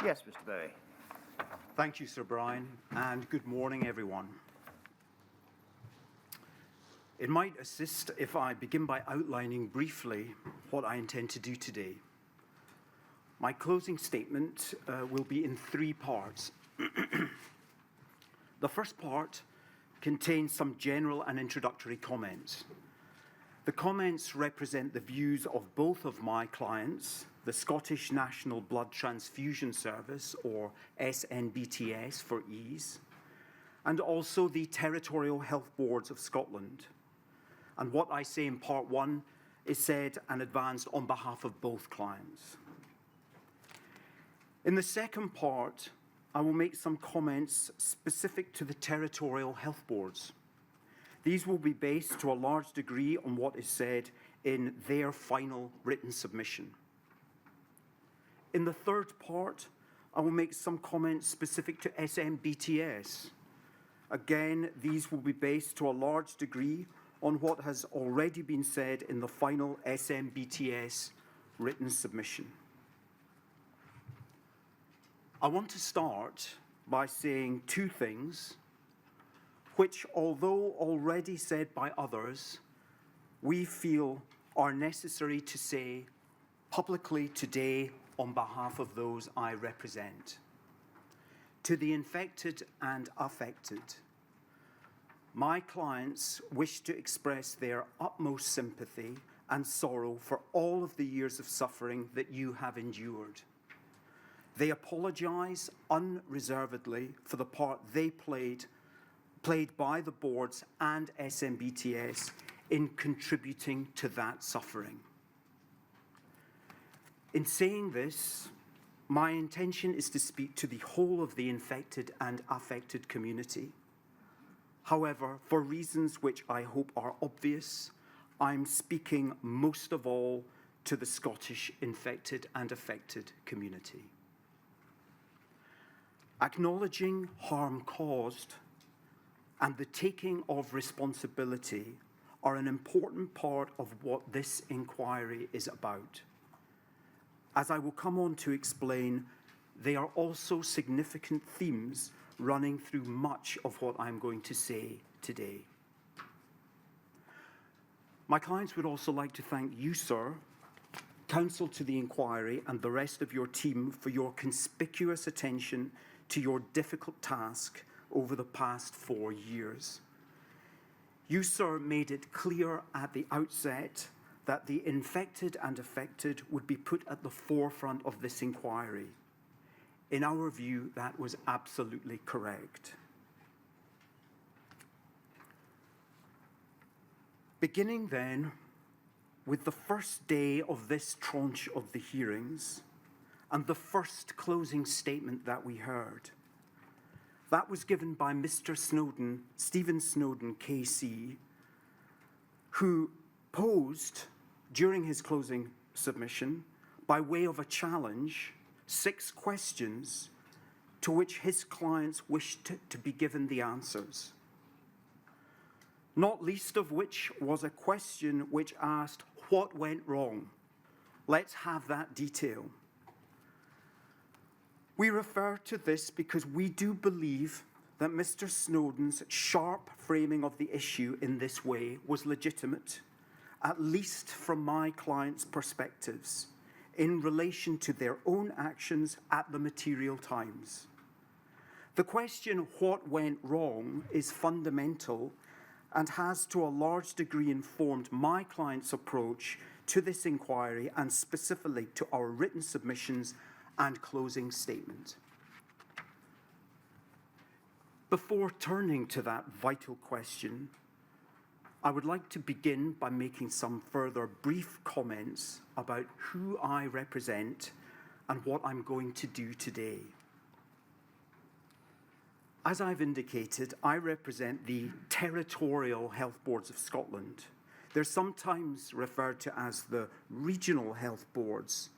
Yes, Mr. Bowie. Thank you, Sir Brian, and good morning, everyone. It might assist if I begin by outlining briefly what I intend to do today. My closing statement will be in three parts. The first part contains some general and introductory comments. The comments represent the views of both of my clients, the Scottish National Blood Transfusion Service, or SNBTS for ease, and also the Territorial Health Boards of Scotland. And what I say in part one is said and advanced on behalf of both clients. In the second part, I will make some comments specific to the Territorial Health Boards. These will be based to a large degree on what is said in their final written submission. In the third part, I will make some comments specific to SNBTS. Again, these will be based to a large degree on what has already been said in the final SNBTS written submission. I want to start by saying two things, which, although already said by others, we feel are necessary to say publicly today on behalf of those I represent. To the infected and affected, my clients wish to express their utmost sympathy and sorrow for all of the years of suffering that you have endured. They apologise unreservedly for the part they played by the boards and SNBTS in contributing to that suffering. In saying this, my intention is to speak to the whole of the infected and affected community. However, for reasons which I hope are obvious, I'm speaking most of all to the Scottish infected and affected community. Acknowledging harm caused and the taking of responsibility are an important part of what this inquiry is about. As I will come on to explain, they are also significant themes running through much of what I'm going to say today. My clients would also like to thank you, sir, counsel to the inquiry, and the rest of your team for your conspicuous attention to your difficult task over the past 4 years. You, sir, made it clear at the outset that the infected and affected would be put at the forefront of this inquiry. In our view, that was absolutely correct. Beginning then with the first day of this tranche of the hearings and the first closing statement that we heard, that was given by Mr. Snowden, Stephen Snowden, KC, who posed during his closing submission, by way of a challenge, 6 questions to which his clients wished to be given the answers. Not least of which was a question which asked, what went wrong? Let's have that detail. We refer to this because we do believe that Mr. Snowden's sharp framing of the issue in this way was legitimate, at least from my clients' perspectives, in relation to their own actions at the material times. The question, what went wrong, is fundamental and has to a large degree informed my client's approach to this inquiry and specifically to our written submissions and closing statement. Before turning to that vital question, I would like to begin by making some further brief comments about who I represent and what I'm going to do today. As I've indicated, I represent the Territorial Health Boards of Scotland. They're sometimes referred to as the Regional Health Boards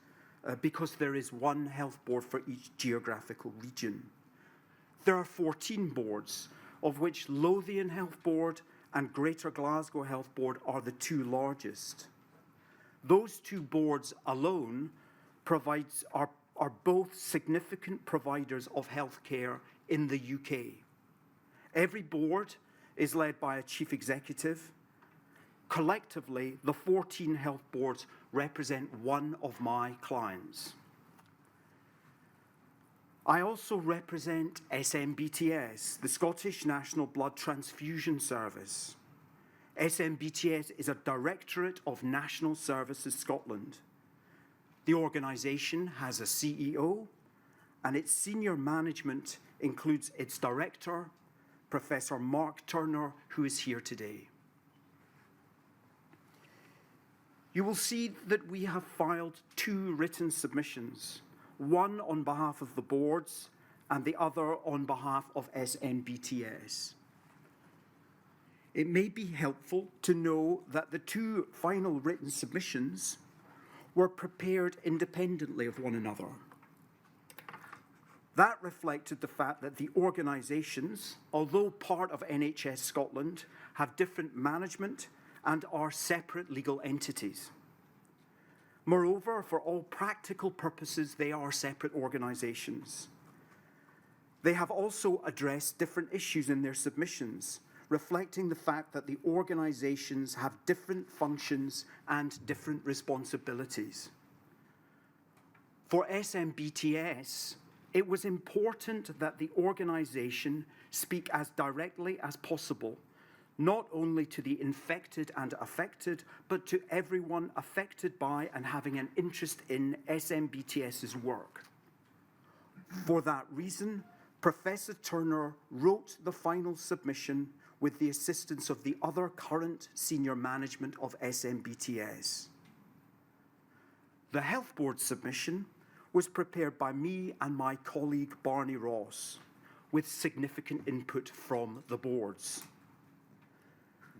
because there is one health board for each geographical region. There are 14 boards, of which Lothian Health Board and Greater Glasgow Health Board are the 2 largest. Those 2 boards alone are both significant providers of healthcare in the UK. Every board is led by a chief executive. Collectively, the 14 health boards represent one of my clients. I also represent SMBTS, the Scottish National Blood Transfusion Service. SMBTS is a directorate of National Services Scotland. The organisation has a CEO, and its senior management includes its director, Professor Mark Turner, who is here today. You will see that we have filed 2 written submissions, one on behalf of the boards and the other on behalf of SMBTS. It may be helpful to know that the 2 final written submissions were prepared independently of one another. That reflected the fact that the organisations, although part of NHS Scotland, have different management and are separate legal entities. Moreover, for all practical purposes, they are separate organisations. They have also addressed different issues in their submissions, reflecting the fact that the organisations have different functions and different responsibilities. For SMBTS, it was important that the organisation speak as directly as possible, not only to the infected and affected, but to everyone affected by and having an interest in SMBTS's work. For that reason, Professor Turner wrote the final submission with the assistance of the other current senior management of SMBTS. The Health Board submission was prepared by me and my colleague Barney Ross, with significant input from the boards.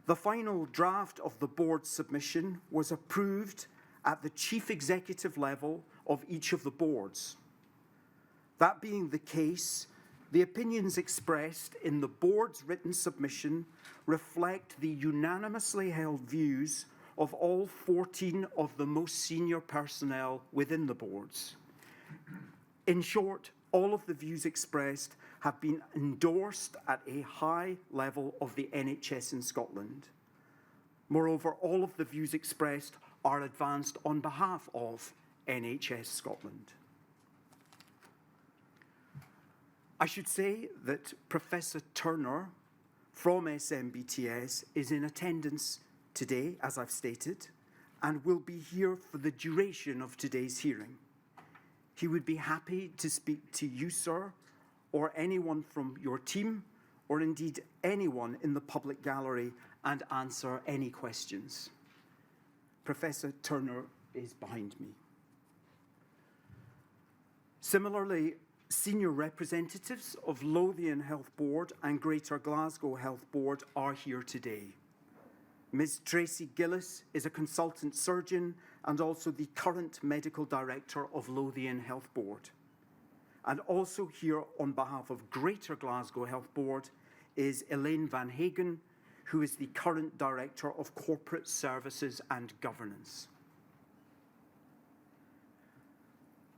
The final draft of the board submission was approved at the chief executive level of each of the boards. That being the case, the opinions expressed in the board's written submission reflect the unanimously held views of all 14 of the most senior personnel within the boards. In short, all of the views expressed have been endorsed at a high level of the NHS in Scotland. Moreover, all of the views expressed are advanced on behalf of NHS Scotland. I should say that Professor Turner from SMBTS is in attendance today, as I've stated, and will be here for the duration of today's hearing. He would be happy to speak to you, sir, or anyone from your team, or indeed anyone in the public gallery, and answer any questions. Professor Turner is behind me. Similarly, senior representatives of Lothian Health Board and Greater Glasgow Health Board are here today. Ms. Tracy Gillis is a consultant surgeon and also the current medical director of Lothian Health Board. And also here on behalf of Greater Glasgow Health Board is Elaine Van Hagen, who is the current director of corporate services and governance.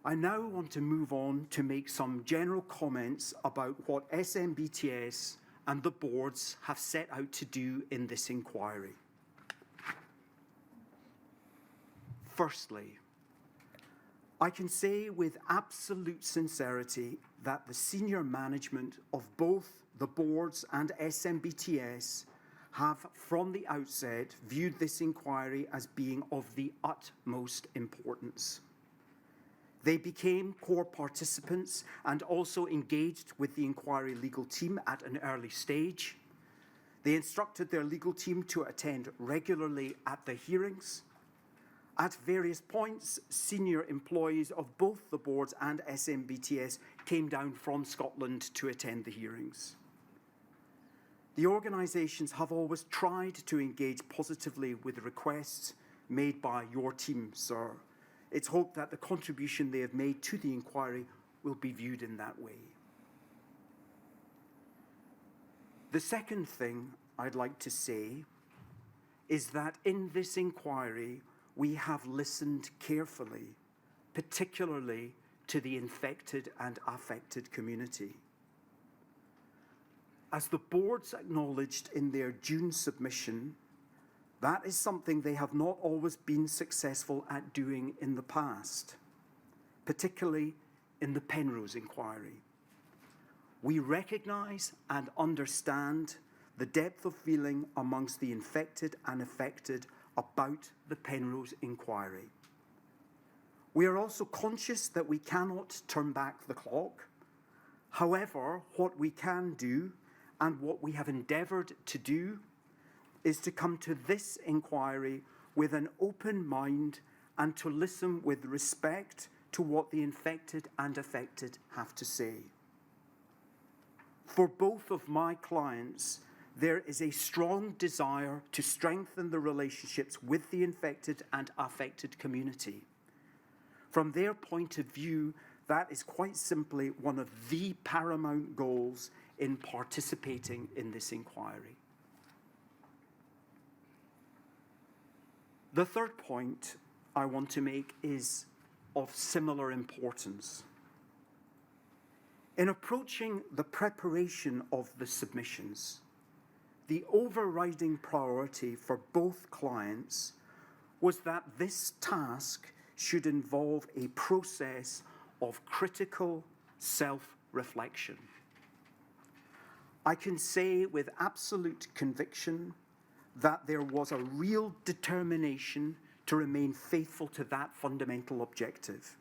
I now want to move on to make some general comments about what SMBTS and the boards have set out to do in this inquiry. Firstly, I can say with absolute sincerity that the senior management of both the boards and SMBTS have from the outset viewed this inquiry as being of the utmost importance. They became core participants and also engaged with the inquiry legal team at an early stage. They instructed their legal team to attend regularly at the hearings. At various points, senior employees of both the boards and SMBTS came down from Scotland to attend the hearings. The organisations have always tried to engage positively with requests made by your team, sir. It's hoped that the contribution they have made to the inquiry will be viewed in that way. The second thing I'd like to say is that in this inquiry, we have listened carefully, particularly to the infected and affected community. As the boards acknowledged in their June submission, that is something they have not always been successful at doing in the past, particularly in the Penrose inquiry. We recognise and understand the depth of feeling amongst the infected and affected about the Penrose inquiry. We are also conscious that we cannot turn back the clock. However, what we can do, and what we have endeavoured to do, is to come to this inquiry with an open mind and to listen with respect to what the infected and affected have to say. For both of my clients, there is a strong desire to strengthen the relationships with the infected and affected community. From their point of view, that is quite simply one of the paramount goals in participating in this inquiry. The third point I want to make is of similar importance. In approaching the preparation of the submissions, the overriding priority for both clients was that this task should involve a process of critical self-reflection. I can say with absolute conviction that there was a real determination to remain faithful to that fundamental objective.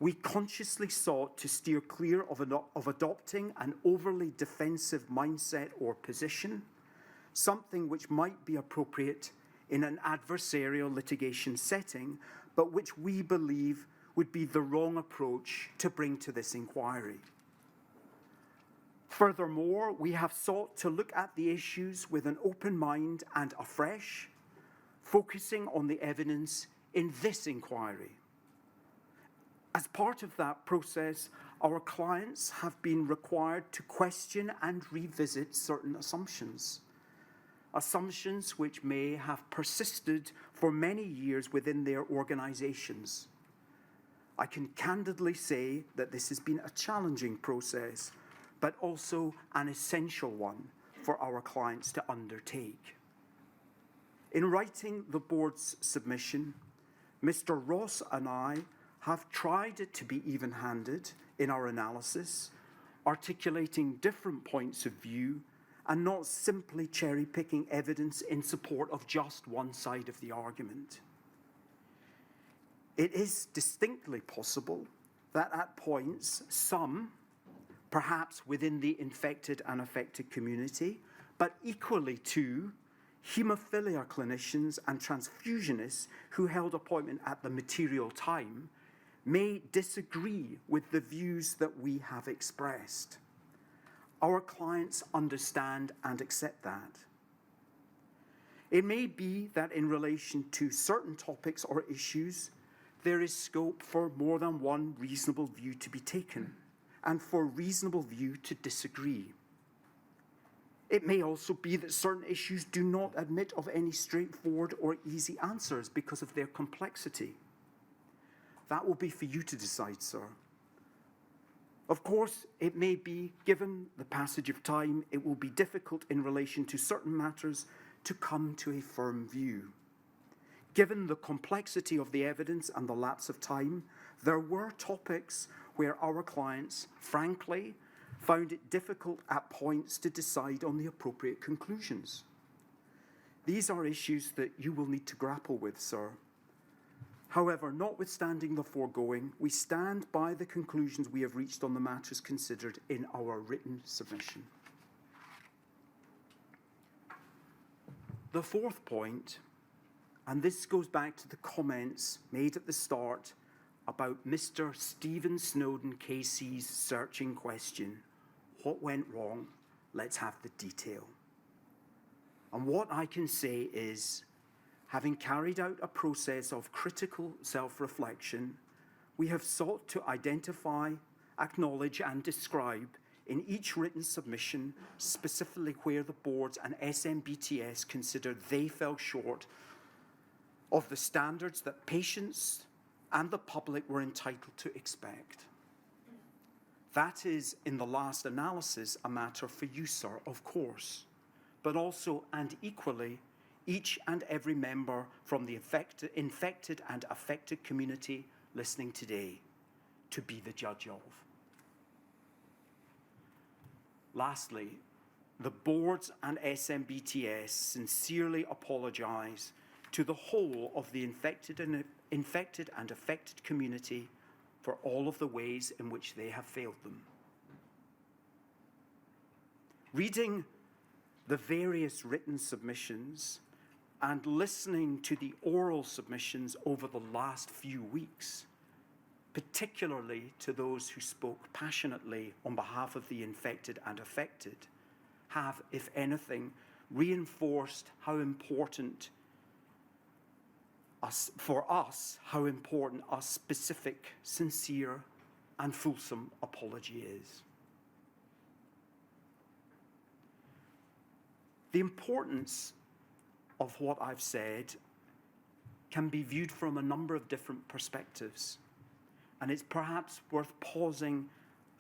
We consciously sought to steer clear of adopting an overly defensive mindset or position, something which might be appropriate in an adversarial litigation setting, but which we believe would be the wrong approach to bring to this inquiry. Furthermore, we have sought to look at the issues with an open mind and afresh, focusing on the evidence in this inquiry. As part of that process, our clients have been required to question and revisit certain assumptions which may have persisted for many years within their organisations. I can candidly say that this has been a challenging process, but also an essential one for our clients to undertake. In writing the board's submission, Mr. Ross and I have tried to be even-handed in our analysis, articulating different points of view and not simply cherry-picking evidence in support of just one side of the argument. It is distinctly possible that at points some, perhaps within the infected and affected community, but equally too, haemophilia clinicians and transfusionists who held appointment at the material time may disagree with the views that we have expressed. Our clients understand and accept that. It may be that in relation to certain topics or issues, there is scope for more than one reasonable view to be taken, and for reasonable view to disagree. It may also be that certain issues do not admit of any straightforward or easy answers because of their complexity. That will be for you to decide, sir. Of course, it may be, given the passage of time, it will be difficult in relation to certain matters to come to a firm view. Given the complexity of the evidence and the lapse of time, there were topics where our clients, frankly, found it difficult at points to decide on the appropriate conclusions. These are issues that you will need to grapple with, sir. However, notwithstanding the foregoing, we stand by the conclusions we have reached on the matters considered in our written submission. The fourth point, and this goes back to the comments made at the start about Mr. Stephen Snowden KC's searching question, what went wrong? Let's have the detail. And what I can say is, having carried out a process of critical self-reflection, we have sought to identify, acknowledge and describe in each written submission specifically where the boards and SMBTS considered they fell short of the standards that patients, and the public were entitled to expect. That is, in the last analysis, a matter for you, sir, of course, but also and equally each and every member from the infected and affected community listening today to be the judge of. Lastly, the boards and SMBTS sincerely apologise to the whole of the infected and affected community for all of the ways in which they have failed them. Reading the various written submissions and listening to the oral submissions over the last few weeks, particularly to those who spoke passionately on behalf of the infected and affected, have, if anything, reinforced how important how important a specific, sincere, and fulsome apology is. The importance of what I've said can be viewed from a number of different perspectives, and it's perhaps worth pausing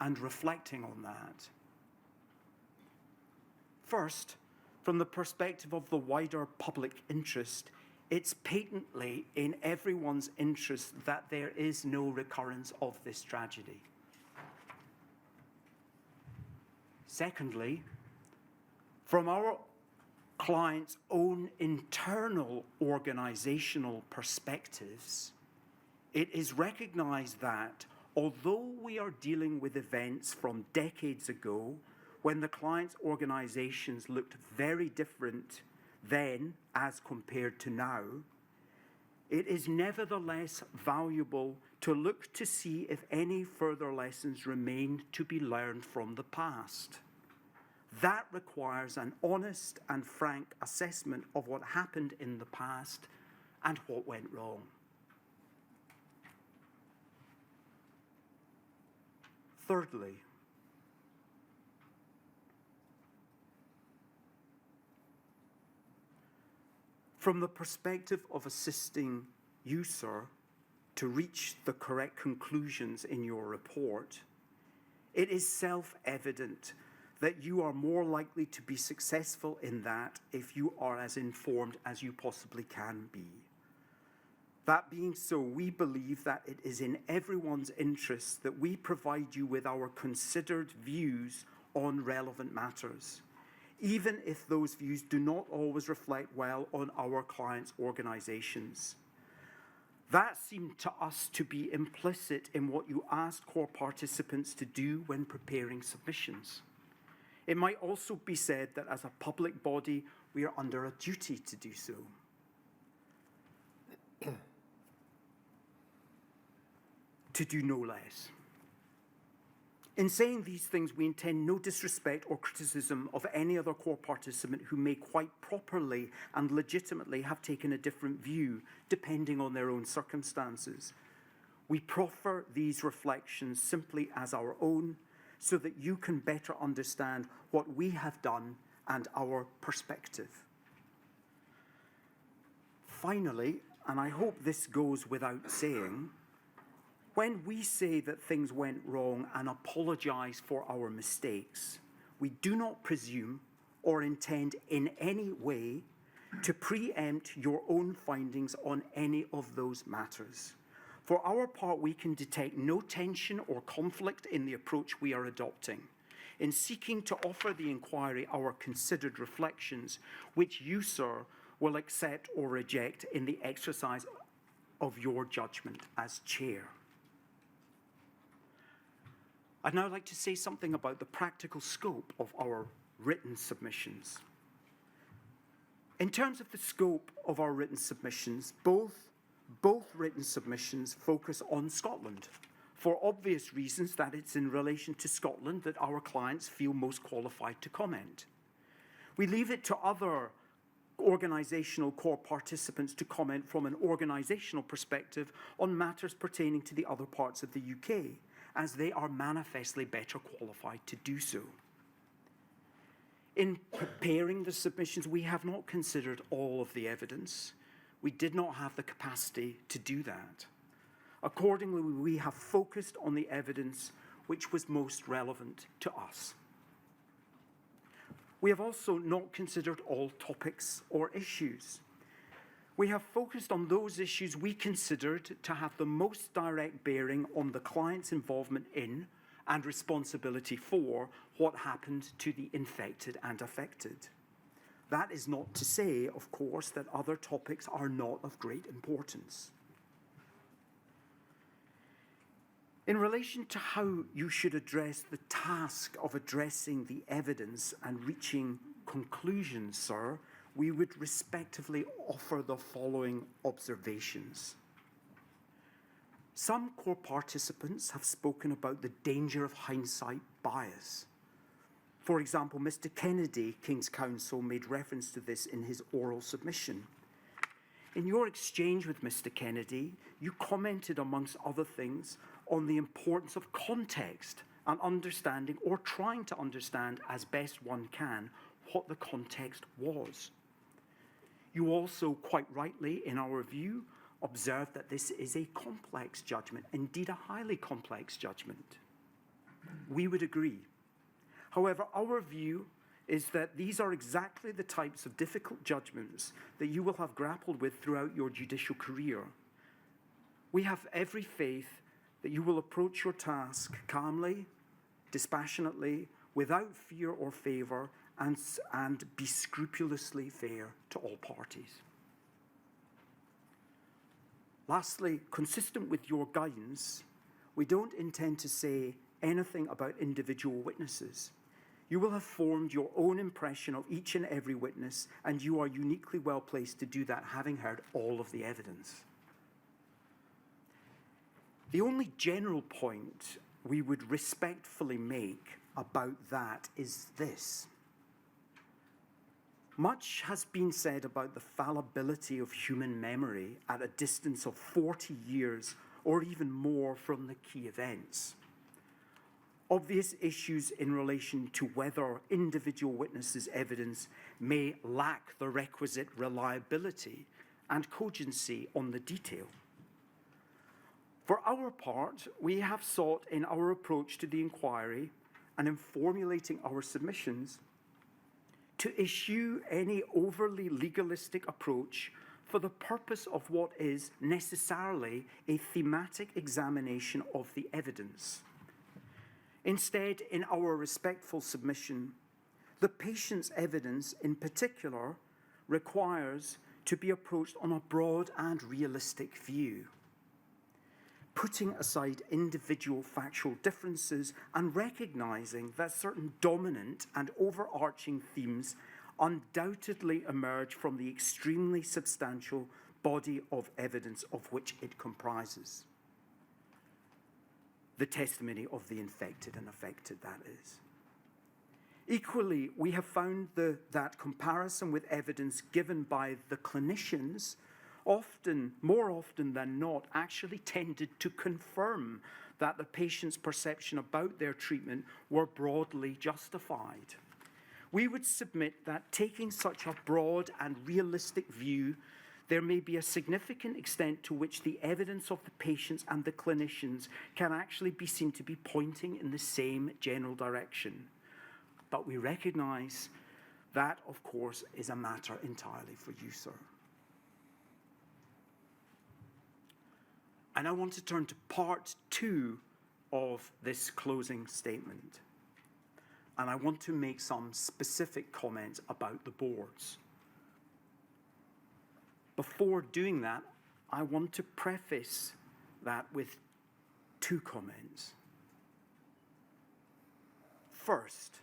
and reflecting on that. First, from the perspective of the wider public interest, it's patently in everyone's interest that there is no recurrence of this tragedy. Secondly, from our clients' own internal organisational perspectives, it is recognised that although we are dealing with events from decades ago when the clients' organisations looked very different then as compared to now, it is nevertheless valuable to look to see if any further lessons remain to be learned from the past. That requires an honest and frank assessment of what happened in the past and what went wrong. Thirdly, from the perspective of assisting you, sir, to reach the correct conclusions in your report, it is self-evident that you are more likely to be successful in that if you are as informed as you possibly can be. That being so, we believe that it is in everyone's interest that we provide you with our considered views on relevant matters, even if those views do not always reflect well on our clients' organisations. That seemed to us to be implicit in what you asked core participants to do when preparing submissions. It might also be said that as a public body, we are under a duty to do so. To do no less. In saying these things, we intend no disrespect or criticism of any other core participant who may quite properly and legitimately have taken a different view, depending on their own circumstances. We proffer these reflections simply as our own, so that you can better understand what we have done and our perspective. Finally, and I hope this goes without saying, when we say that things went wrong and apologise for our mistakes, we do not presume or intend in any way to preempt your own findings on any of those matters. For our part, we can detect no tension or conflict in the approach we are adopting, in seeking to offer the inquiry our considered reflections, which you, sir, will accept or reject in the exercise of your judgment as chair. I'd now like to say something about the practical scope of our written submissions. In terms of the scope of our written submissions, both written submissions focus on Scotland, for obvious reasons that it's in relation to Scotland that our clients feel most qualified to comment. We leave it to other organisational core participants to comment from an organisational perspective on matters pertaining to the other parts of the UK, as they are manifestly better qualified to do so. In preparing the submissions, we have not considered all of the evidence. We did not have the capacity to do that. Accordingly, we have focused on the evidence which was most relevant to us. We have also not considered all topics or issues. We have focused on those issues we considered to have the most direct bearing on the client's involvement in and responsibility for what happened to the infected and affected. That is not to say, of course, that other topics are not of great importance. In relation to how you should address the task of addressing the evidence and reaching conclusions, sir, we would respectively offer the following observations. Some core participants have spoken about the danger of hindsight bias. For example, Mr. Kennedy, King's Counsel, made reference to this in his oral submission. In your exchange with Mr. Kennedy, you commented, amongst other things, on the importance of context and understanding, or trying to understand as best one can, what the context was. You also, quite rightly, in our view, observed that this is a complex judgment, indeed a highly complex judgment. We would agree. However, our view is that these are exactly the types of difficult judgments that you will have grappled with throughout your judicial career. We have every faith that you will approach your task calmly, dispassionately, without fear or favour, and be scrupulously fair to all parties. Lastly, consistent with your guidance, we don't intend to say anything about individual witnesses. You will have formed your own impression of each and every witness, and you are uniquely well placed to do that, having heard all of the evidence. The only general point we would respectfully make about that is this. Much has been said about the fallibility of human memory at a distance of 40 years or even more from the key events. Obvious issues in relation to whether individual witnesses' evidence may lack the requisite reliability and cogency on the detail. For our part, we have sought in our approach to the inquiry and in formulating our submissions to eschew any overly legalistic approach for the purpose of what is necessarily a thematic examination of the evidence. Instead, in our respectful submission, the patient's evidence in particular requires to be approached on a broad and realistic view, putting aside individual factual differences and recognizing that certain dominant and overarching themes undoubtedly emerge from the extremely substantial body of evidence of which it comprises. The testimony of the infected and affected, that is. Equally, we have found that comparison with evidence given by the clinicians more often than not, actually tended to confirm that the patient's perception about their treatment were broadly justified. We would submit that taking such a broad and realistic view, there may be a significant extent to which the evidence of the patients and the clinicians can actually be seen to be pointing in the same general direction. But we recognise that, of course, is a matter entirely for you, sir. And I want to turn to part 2 of this closing statement. And I want to make some specific comments about the boards. Before doing that, I want to preface that with 2 comments. First,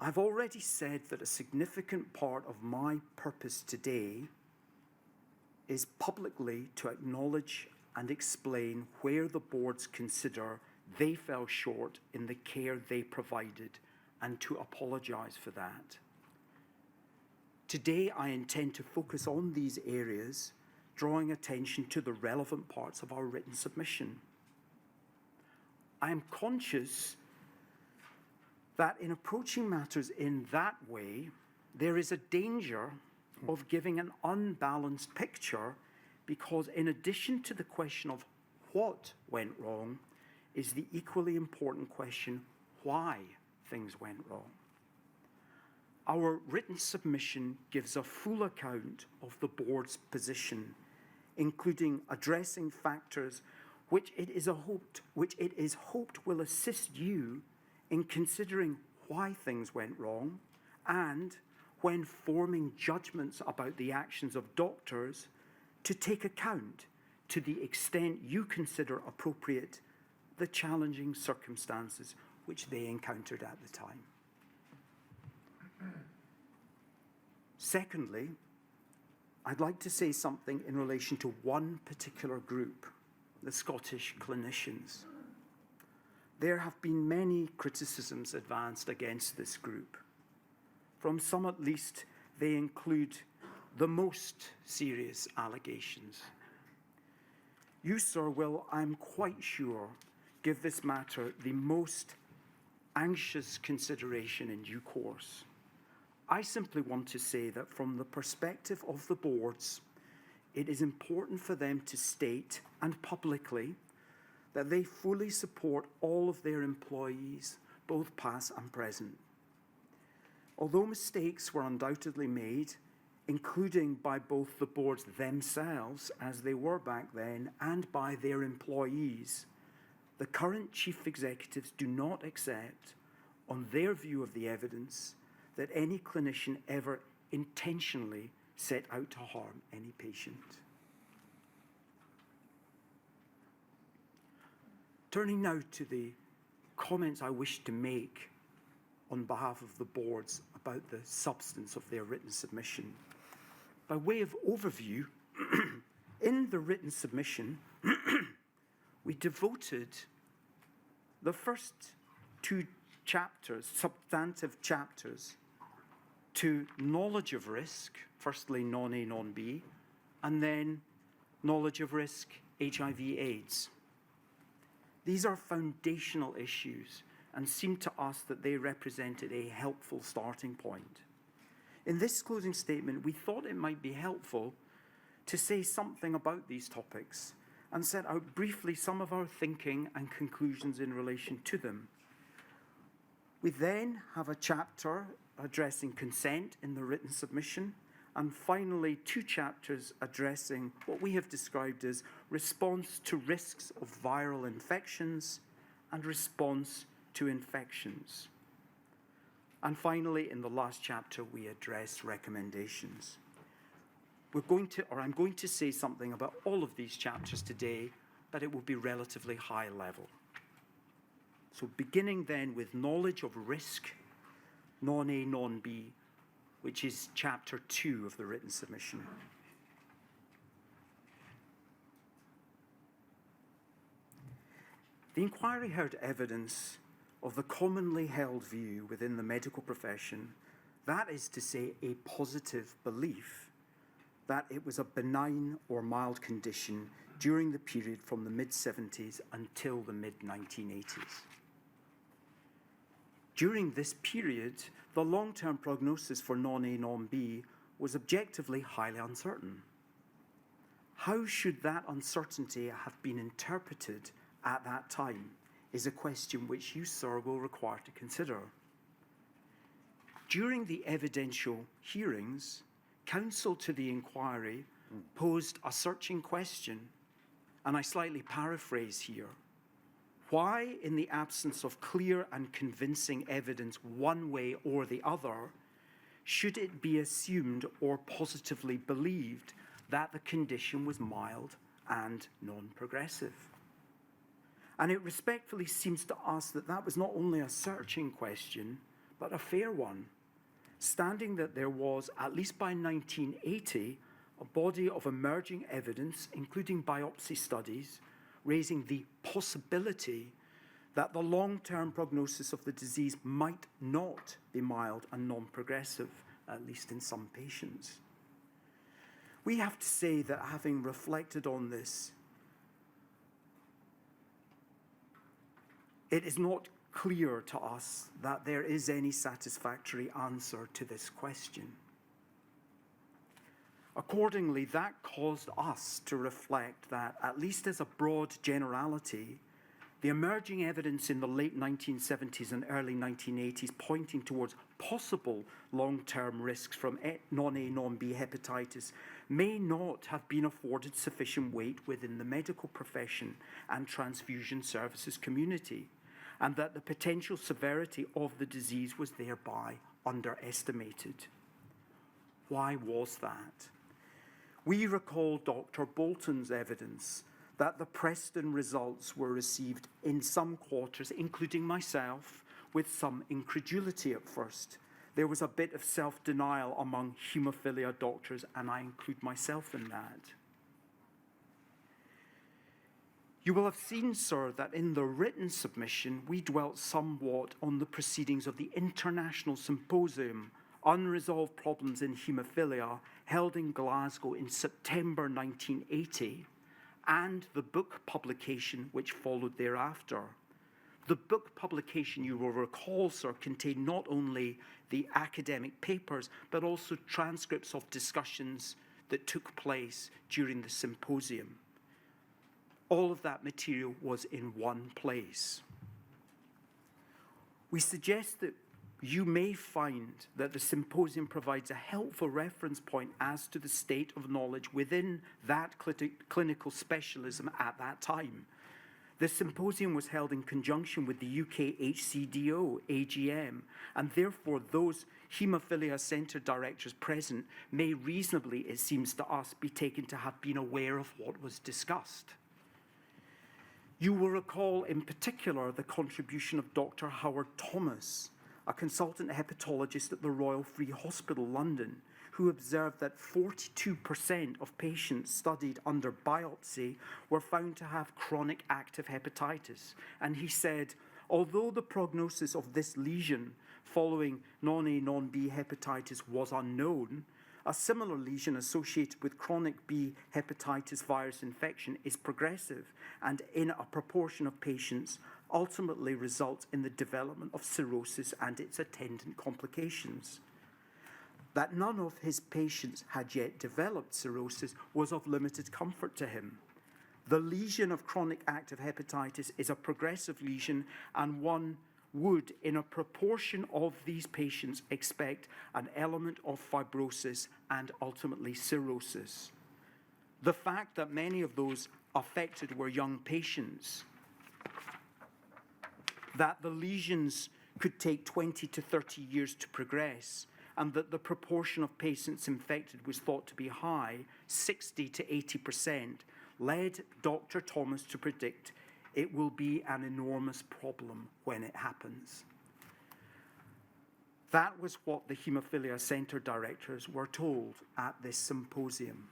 I've already said that a significant part of my purpose today is publicly to acknowledge and explain where the boards consider they fell short in the care they provided and to apologise for that. Today, I intend to focus on these areas, drawing attention to the relevant parts of our written submission. I am conscious that in approaching matters in that way, there is a danger of giving an unbalanced picture because in addition to the question of what went wrong, is the equally important question why things went wrong. Our written submission gives a full account of the board's position, including addressing factors which it is hoped will assist you in considering why things went wrong, and when forming judgments about the actions of doctors, to take account, to the extent you consider appropriate, the challenging circumstances which they encountered at the time. Secondly, I'd like to say something in relation to one particular group, the Scottish clinicians. There have been many criticisms advanced against this group. From some at least, they include the most serious allegations. You, sir, will, I'm quite sure, give this matter the most anxious consideration in due course. I simply want to say that from the perspective of the boards, it is important for them to state, and publicly, that they fully support all of their employees, both past and present. Although mistakes were undoubtedly made, including by both the boards themselves, as they were back then, and by their employees, the current chief executives do not accept, on their view of the evidence, that any clinician ever intentionally set out to harm any patient. Turning now to the comments I wish to make on behalf of the boards about the substance of their written submission. By way of overview, in the written submission, we devoted the first two chapters, substantive chapters, to knowledge of risk, firstly non-A, non-B, and then knowledge of risk, HIV/AIDS. These are foundational issues and seem to us that they represented a helpful starting point. In this closing statement, we thought it might be helpful to say something about these topics and set out briefly some of our thinking and conclusions in relation to them. We then have a chapter addressing consent in the written submission, and finally 2 chapters addressing what we have described as response to risks of viral infections and response to infections. And finally, in the last chapter, we address recommendations. I'm going to say something about all of these chapters today, but it will be relatively high level. So beginning then with knowledge of risk, non-A, non-B, which is chapter 2 of the written submission. The inquiry heard evidence of the commonly held view within the medical profession, that is to say, a positive belief that it was a benign or mild condition during the period from the mid-70s until the mid-1980s. During this period, the long-term prognosis for non-A, non-B was objectively highly uncertain. How should that uncertainty have been interpreted at that time is a question which you, sir, will require to consider. During the evidential hearings, counsel to the inquiry posed a searching question, and I slightly paraphrase here. Why, in the absence of clear and convincing evidence one way or the other, should it be assumed or positively believed that the condition was mild and non-progressive? And it respectfully seems to us that that was not only a searching question, but a fair one, standing that there was, at least by 1980, a body of emerging evidence, including biopsy studies, raising the possibility that the long-term prognosis of the disease might not be mild and non-progressive, at least in some patients. We have to say that having reflected on this, it is not clear to us that there is any satisfactory answer to this question. Accordingly, that caused us to reflect that, at least as a broad generality, the emerging evidence in the late 1970s and early 1980s pointing towards possible long-term risks from non-A, non-B hepatitis may not have been afforded sufficient weight within the medical profession and transfusion services community, and that the potential severity of the disease was thereby underestimated. Why was that? We recall Dr. Bolton's evidence that the Preston results were received in some quarters, including myself, with some incredulity at first. There was a bit of self-denial among haemophilia doctors, and I include myself in that. You will have seen, sir, that in the written submission, we dwelt somewhat on the proceedings of the International Symposium, Unresolved Problems in Haemophilia, held in Glasgow in September 1980, and the book publication which followed thereafter. The book publication, you will recall, sir, contained not only the academic papers, but also transcripts of discussions that took place during the symposium. All of that material was in one place. We suggest that you may find that the symposium provides a helpful reference point as to the state of knowledge within that clinical specialism at that time. The symposium was held in conjunction with the UK HCDO, AGM, and therefore those haemophilia centre directors present may reasonably, it seems to us, be taken to have been aware of what was discussed. You will recall in particular the contribution of Dr. Howard Thomas, a consultant hepatologist at the Royal Free Hospital, London, who observed that 42% of patients studied under biopsy were found to have chronic active hepatitis. And he said, although the prognosis of this lesion following non-A, non-B hepatitis was unknown, a similar lesion associated with chronic B hepatitis virus infection is progressive and in a proportion of patients ultimately results in the development of cirrhosis and its attendant complications. That none of his patients had yet developed cirrhosis was of limited comfort to him. The lesion of chronic active hepatitis is a progressive lesion, and one would, in a proportion of these patients, expect an element of fibrosis and ultimately cirrhosis. The fact that many of those affected were young patients, that the lesions could take 20 to 30 years to progress, and that the proportion of patients infected was thought to be high, 60 to 80%, led Dr. Thomas to predict it will be an enormous problem when it happens. That was what the haemophilia centre directors were told at this symposium.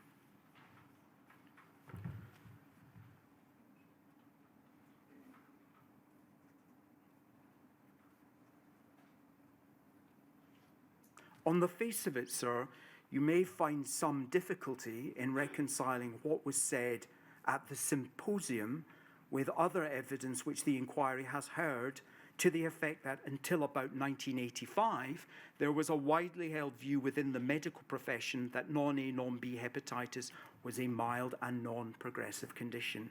On the face of it, sir, you may find some difficulty in reconciling what was said at the symposium with other evidence which the inquiry has heard, to the effect that until about 1985, there was a widely held view within the medical profession that non-A, non-B hepatitis was a mild and non-progressive condition.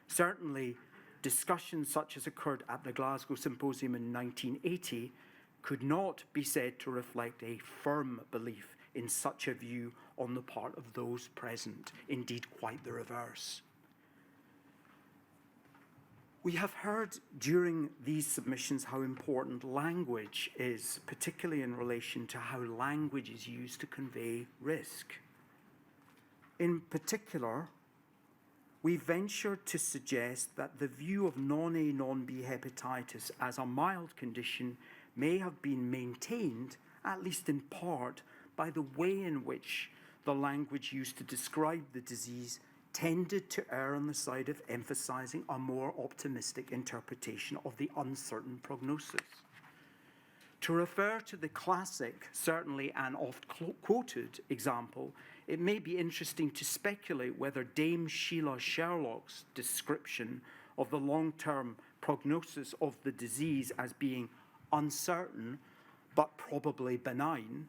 Certainly, discussions such as occurred at the Glasgow Symposium in 1980 could not be said to reflect a firm belief in such a view on the part of those present, indeed quite the reverse. We have heard during these submissions how important language is, particularly in relation to how language is used to convey risk. In particular, we venture to suggest that the view of non-A, non-B hepatitis as a mild condition may have been maintained, at least in part, by the way in which the language used to describe the disease tended to err on the side of emphasizing a more optimistic interpretation of the uncertain prognosis. To refer to the classic, certainly an oft-quoted example, it may be interesting to speculate whether Dame Sheila Sherlock's description of the long-term prognosis of the disease as being uncertain but probably benign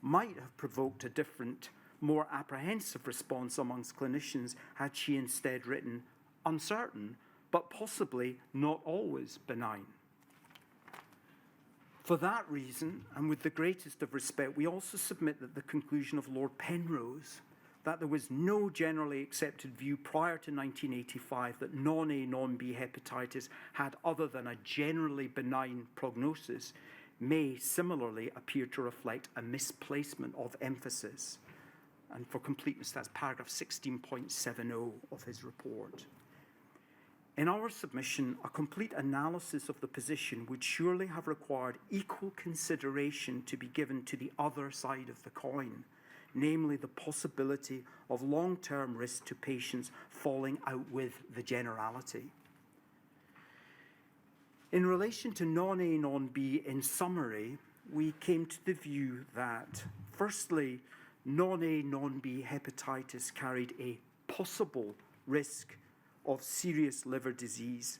might have provoked a different more apprehensive response amongst clinicians had she instead written uncertain, but possibly not always benign. For that reason, and with the greatest of respect, we also submit that the conclusion of Lord Penrose, that there was no generally accepted view prior to 1985 that non-A, non-B hepatitis had other than a generally benign prognosis, may similarly appear to reflect a misplacement of emphasis. And for completeness, that's paragraph 16.70 of his report. In our submission, a complete analysis of the position would surely have required equal consideration to be given to the other side of the coin, namely the possibility of long-term risk to patients falling out with the generality. In relation to non-A, non-B, in summary, we came to the view that, firstly, non-A, non-B hepatitis carried a possible risk of serious liver disease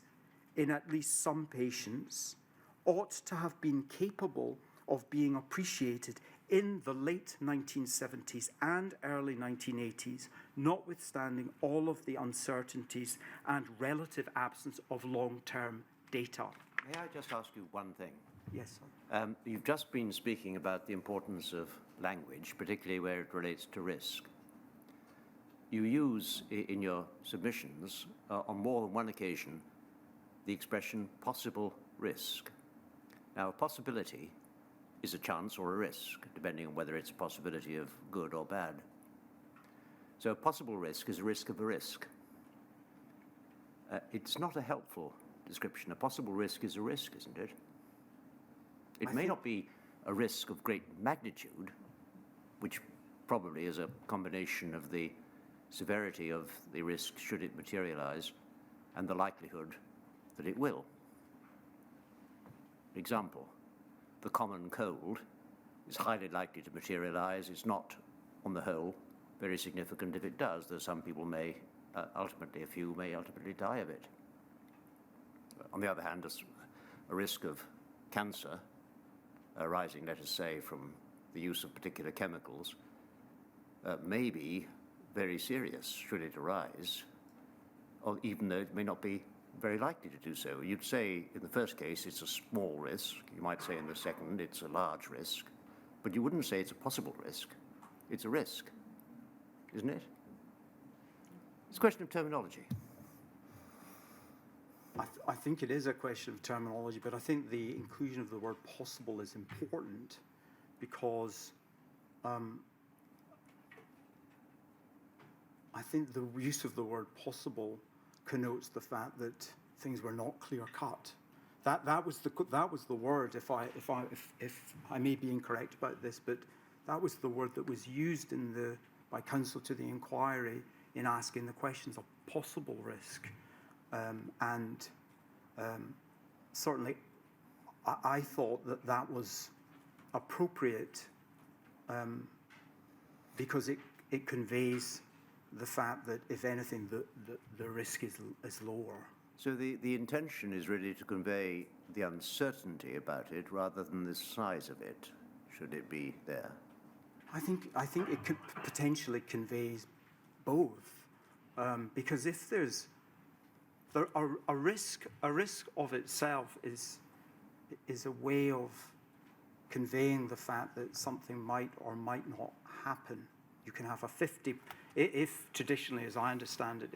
in at least some patients, ought to have been capable of being appreciated in the late 1970s and early 1980s, notwithstanding all of the uncertainties and relative absence of long-term data. May I just ask you one thing? Yes, sir. You've just been speaking about the importance of language, particularly where it relates to risk. You use in your submissions, on more than one occasion, the expression possible risk. Now, a possibility is a chance or a risk, depending on whether it's a possibility of good or bad. So a possible risk is a risk of a risk. It's not a helpful description. A possible risk is a risk, isn't it? It may not be a risk of great magnitude, which probably is a combination of the severity of the risk should it materialize and the likelihood that it will. Example, the common cold is highly likely to materialize. It's not, on the whole, very significant if it does, though some people may ultimately, a few may ultimately die of it. On the other hand, a risk of cancer arising, let us say, from the use of particular chemicals may be very serious should it arise, or even though it may not be very likely to do so. You'd say in the first case it's a small risk, you might say in the second it's a large risk, but you wouldn't say it's a possible risk. It's a risk, isn't it? It's a question of terminology. I think it is a question of terminology, but I think the inclusion of the word possible is important because I think the use of the word possible connotes the fact that things were not clear-cut. That was the word. If I may be incorrect about this, but that was the word that was used by counsel to the inquiry in asking the questions of possible risk, and certainly I thought that was appropriate because it conveys the fact that, if anything, the risk is lower. So the intention is really to convey the uncertainty about it rather than the size of it, should it be there? I think it could potentially conveys both, because if a risk of itself is a way of conveying the fact that something might or might not happen. You can have a 50, if traditionally, as I understand it,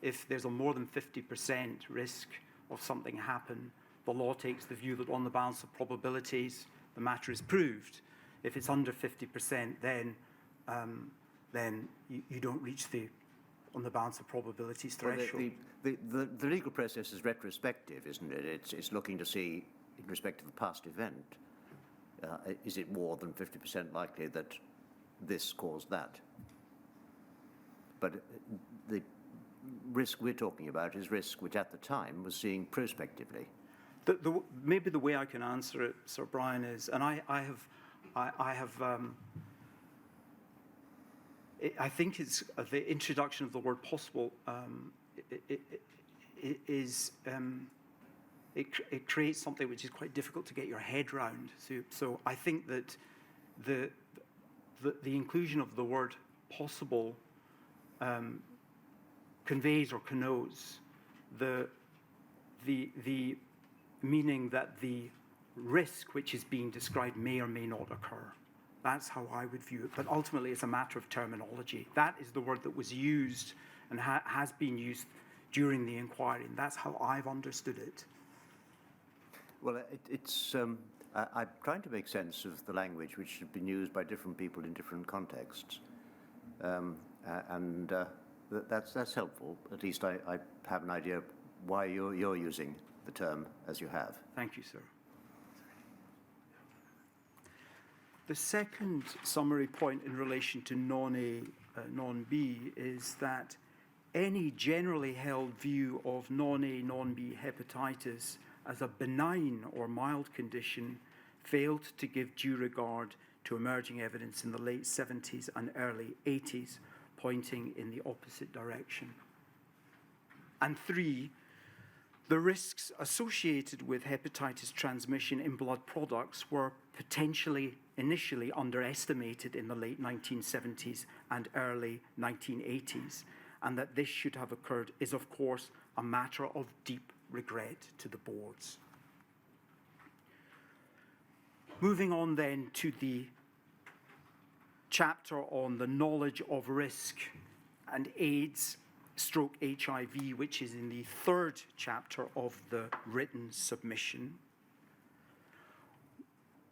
if there's a more than 50% risk of something happen, the law takes the view that on the balance of probabilities, the matter is proved. If it's under 50%, then you don't reach the on the balance of probabilities threshold. Well, the legal process is retrospective, isn't it? It's looking to see, in respect to the past event, is it more than 50% likely that this caused that? But the risk we're talking about is risk which at the time was seen prospectively. Maybe the way I can answer it, Sir Brian, is, and I think it's the introduction of the word possible. It creates something which is quite difficult to get your head round. So I think that the inclusion of the word possible conveys or connotes the meaning that the risk which is being described may or may not occur. That's how I would view it, but ultimately it's a matter of terminology. That is the word that was used and has been used during the inquiry, and that's how I've understood it. Well, I'm trying to make sense of the language which has been used by different people in different contexts, that's helpful. At least I have an idea why you're using the term as you have. Thank you, sir. The second summary point in relation to non-A, non-B is that any generally held view of non-A, non-B hepatitis as a benign or mild condition failed to give due regard to emerging evidence in the late 70s and early 80s, pointing in the opposite direction. And 3, the risks associated with hepatitis transmission in blood products were potentially initially underestimated in the late 1970s and early 1980s, and that this should have occurred is, of course, a matter of deep regret to the boards. Moving on then to the chapter on the knowledge of risk and AIDS/HIV, which is in the 3rd chapter of the written submission.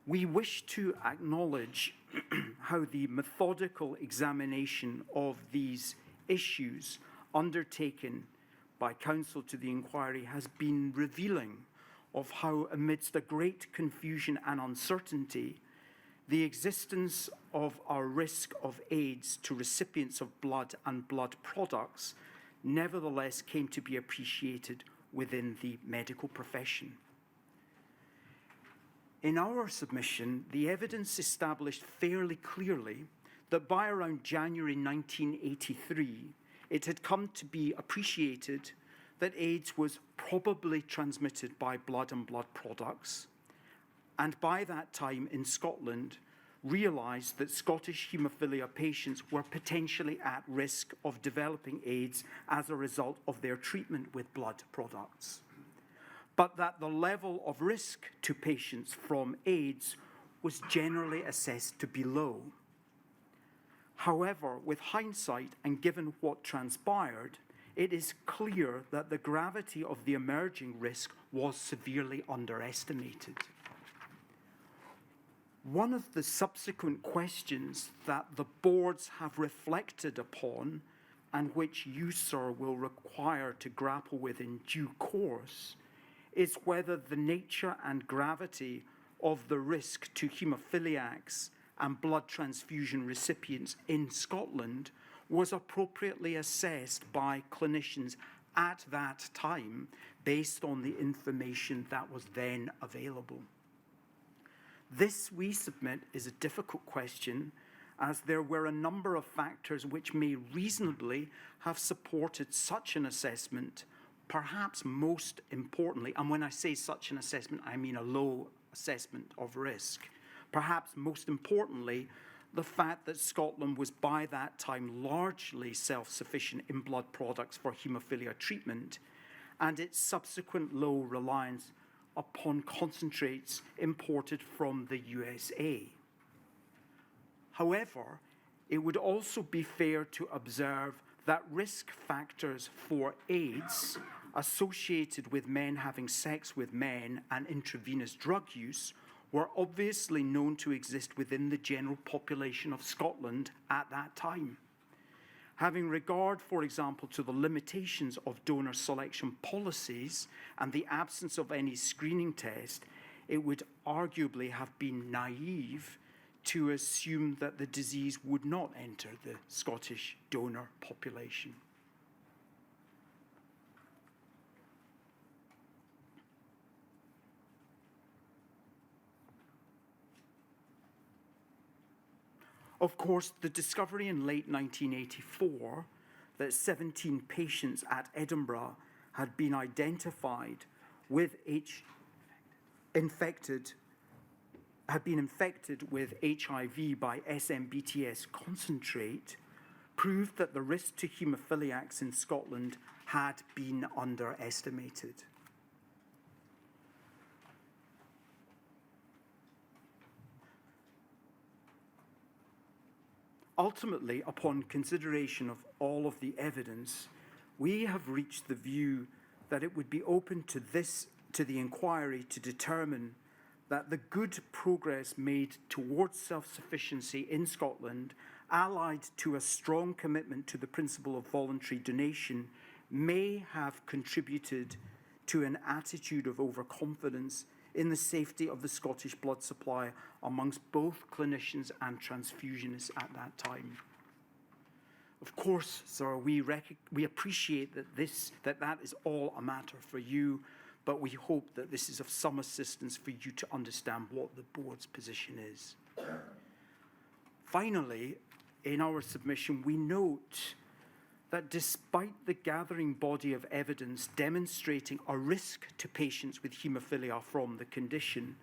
We wish to acknowledge how the methodical examination of these issues undertaken by counsel to the inquiry has been revealing of how, amidst a great confusion and uncertainty, the existence of a risk of AIDS to recipients of blood and blood products nevertheless came to be appreciated within the medical profession. In our submission, the evidence established fairly clearly that by around January 1983, it had come to be appreciated that AIDS was probably transmitted by blood and blood products, and by that time in Scotland, realised that Scottish haemophilia patients were potentially at risk of developing AIDS as a result of their treatment with blood products, but that the level of risk to patients from AIDS was generally assessed to be low. However, with hindsight and given what transpired, it is clear that the gravity of the emerging risk was severely underestimated. One of the subsequent questions that the boards have reflected upon, and which you, sir, will require to grapple with in due course, is whether the nature and gravity of the risk to haemophiliacs and blood transfusion recipients in Scotland was appropriately assessed by clinicians at that time based on the information that was then available. This, we submit, is a difficult question, as there were a number of factors which may reasonably have supported such an assessment, perhaps most importantly, and when I say such an assessment, I mean a low assessment of risk, perhaps most importantly, the fact that Scotland was by that time largely self-sufficient in blood products for haemophilia treatment, and its subsequent low reliance upon concentrates imported from the USA. However, it would also be fair to observe that risk factors for AIDS associated with men having sex with men and intravenous drug use were obviously known to exist within the general population of Scotland at that time. Having regard, for example, to the limitations of donor selection policies and the absence of any screening test, it would arguably have been naive to assume that the disease would not enter the Scottish donor population. Of course, the discovery in late 1984 that 17 patients at Edinburgh had been identified with infected with HIV by SMBTS concentrate proved that the risk to haemophiliacs in Scotland had been underestimated. Ultimately, upon consideration of all of the evidence, we have reached the view that it would be open to the inquiry to determine that the good progress made towards self-sufficiency in Scotland, allied to a strong commitment to the principle of voluntary donation, may have contributed to an attitude of overconfidence in the safety of the Scottish blood supply amongst both clinicians and transfusionists at that time. Of course, sir, we appreciate that that is all a matter for you, but we hope that this is of some assistance for you to understand what the board's position is. Finally, in our submission, we note that despite the gathering body of evidence demonstrating a risk to patients with haemophilia from the condition,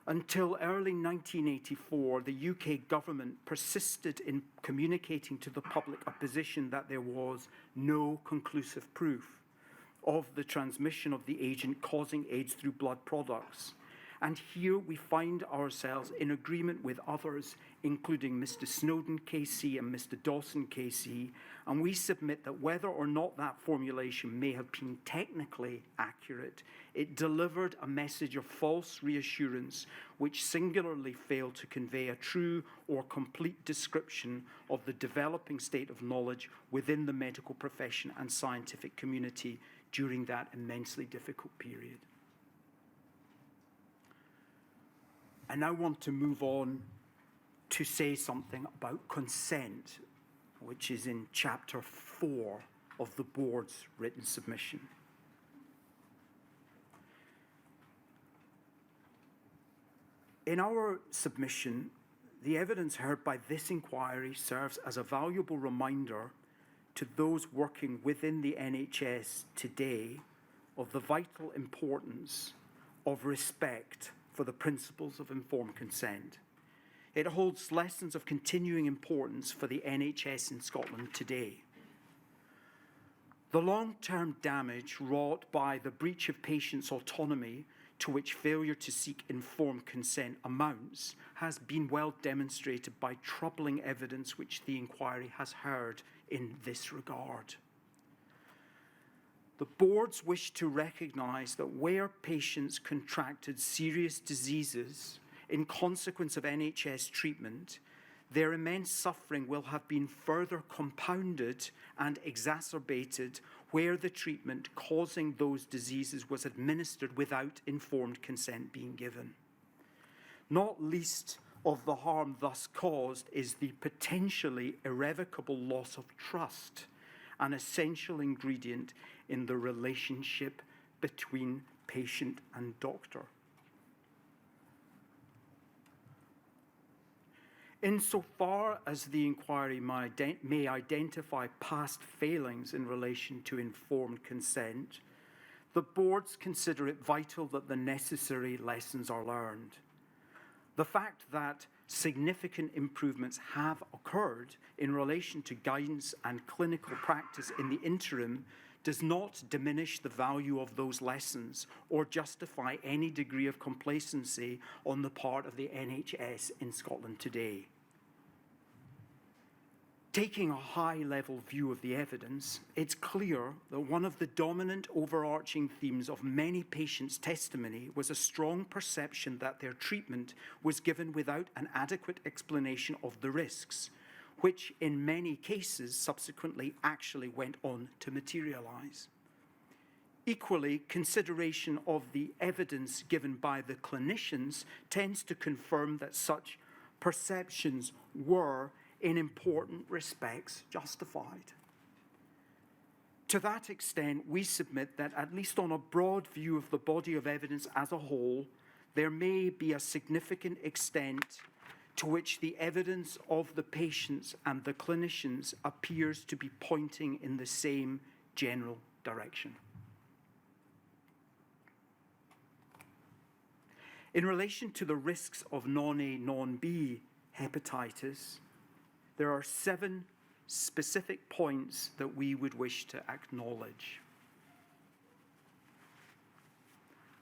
until early 1984, the UK government persisted in communicating to the public a position that there was no conclusive proof of the transmission of the agent causing AIDS through blood products. And here we find ourselves in agreement with others, including Mr. Snowden KC and Mr. Dawson KC, and we submit that whether or not that formulation may have been technically accurate, it delivered a message of false reassurance which singularly failed to convey a true or complete description of the developing state of knowledge within the medical profession and scientific community during that immensely difficult period. I now want to move on to say something about consent, which is in chapter 4 of the board's written submission. In our submission, the evidence heard by this inquiry serves as a valuable reminder to those working within the NHS today of the vital importance of respect for the principles of informed consent. It holds lessons of continuing importance for the NHS in Scotland today. The long-term damage wrought by the breach of patients' autonomy to which failure to seek informed consent amounts has been well demonstrated by troubling evidence which the inquiry has heard in this regard. The boards wish to recognise that where patients contracted serious diseases in consequence of NHS treatment, their immense suffering will have been further compounded and exacerbated where the treatment causing those diseases was administered without informed consent being given. Not least of the harm thus caused is the potentially irrevocable loss of trust, an essential ingredient in the relationship between patient and doctor. Insofar as the inquiry may identify past failings in relation to informed consent, the boards consider it vital that the necessary lessons are learned. The fact that significant improvements have occurred in relation to guidance and clinical practice in the interim does not diminish the value of those lessons or justify any degree of complacency on the part of the NHS in Scotland today. Taking a high-level view of the evidence, it's clear that one of the dominant overarching themes of many patients' testimony was a strong perception that their treatment was given without an adequate explanation of the risks, which in many cases subsequently actually went on to materialise. Equally, consideration of the evidence given by the clinicians tends to confirm that such perceptions were in important respects justified. To that extent, we submit that at least on a broad view of the body of evidence as a whole, there may be a significant extent to which the evidence of the patients and the clinicians appears to be pointing in the same general direction. In relation to the risks of non-A, non-B hepatitis, there are 7 specific points that we would wish to acknowledge.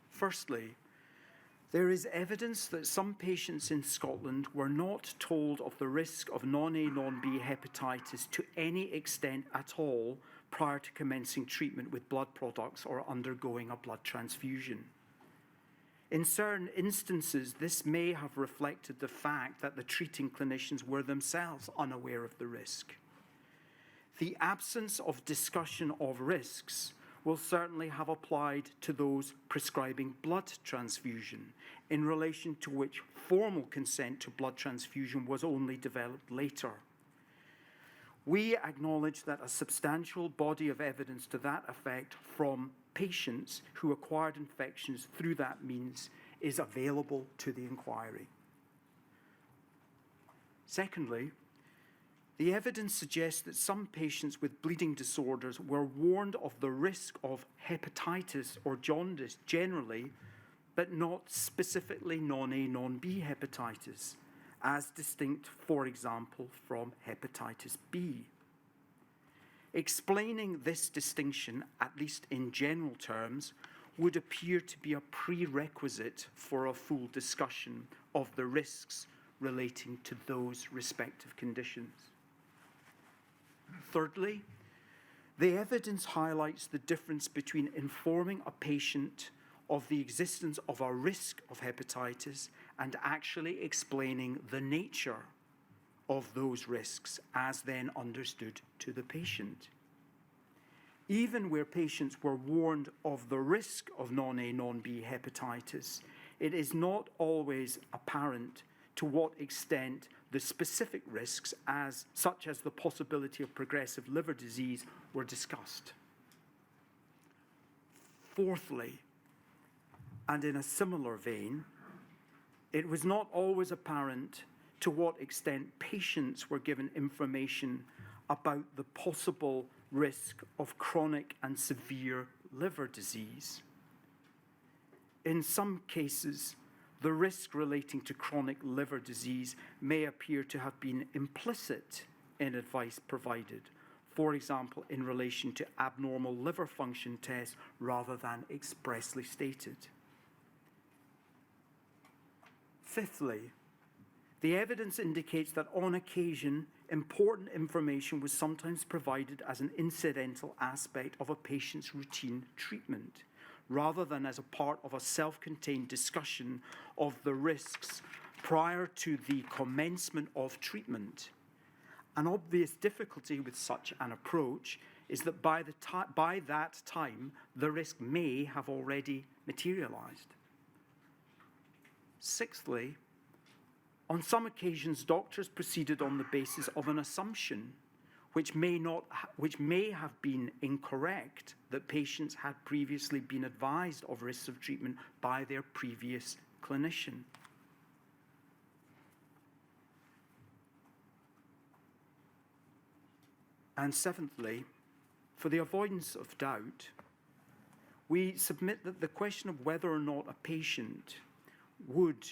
Firstly, there is evidence that some patients in Scotland were not told of the risk of non-A, non-B hepatitis to any extent at all prior to commencing treatment with blood products or undergoing a blood transfusion. In certain instances, this may have reflected the fact that the treating clinicians were themselves unaware of the risk. The absence of discussion of risks will certainly have applied to those prescribing blood transfusion, in relation to which formal consent to blood transfusion was only developed later. We acknowledge that a substantial body of evidence to that effect from patients who acquired infections through that means is available to the inquiry. Secondly, the evidence suggests that some patients with bleeding disorders were warned of the risk of hepatitis or jaundice generally, but not specifically non-A, non-B hepatitis, as distinct, for example, from hepatitis B. Explaining this distinction, at least in general terms, would appear to be a prerequisite for a full discussion of the risks relating to those respective conditions. Thirdly, the evidence highlights the difference between informing a patient of the existence of a risk of hepatitis and actually explaining the nature of those risks as then understood to the patient. Even where patients were warned of the risk of non-A, non-B hepatitis, it is not always apparent to what extent the specific risks, such as the possibility of progressive liver disease, were discussed. Fourthly, and in a similar vein, it was not always apparent to what extent patients were given information about the possible risk of chronic and severe liver disease. In some cases, the risk relating to chronic liver disease may appear to have been implicit in advice provided, for example, in relation to abnormal liver function tests rather than expressly stated. Fifthly, the evidence indicates that on occasion, important information was sometimes provided as an incidental aspect of a patient's routine treatment, rather than as a part of a self-contained discussion of the risks prior to the commencement of treatment. An obvious difficulty with such an approach is that by that time, the risk may have already materialized. Sixthly, on some occasions, doctors proceeded on the basis of an assumption which may have been incorrect, that patients had previously been advised of risks of treatment by their previous clinician. And seventhly, for the avoidance of doubt, we submit that the question of whether or not a patient would,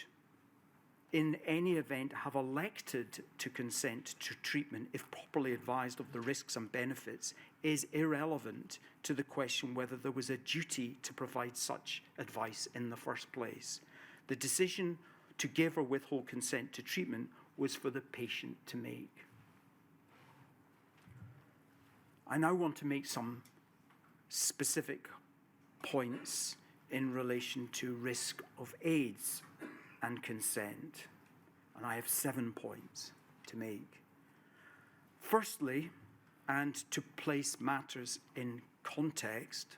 in any event, have elected to consent to treatment if properly advised of the risks and benefits is irrelevant to the question whether there was a duty to provide such advice in the first place. The decision to give or withhold consent to treatment was for the patient to make. I now want to make some specific points in relation to risk of AIDS and consent, and I have 7 points to make. Firstly, and to place matters in context,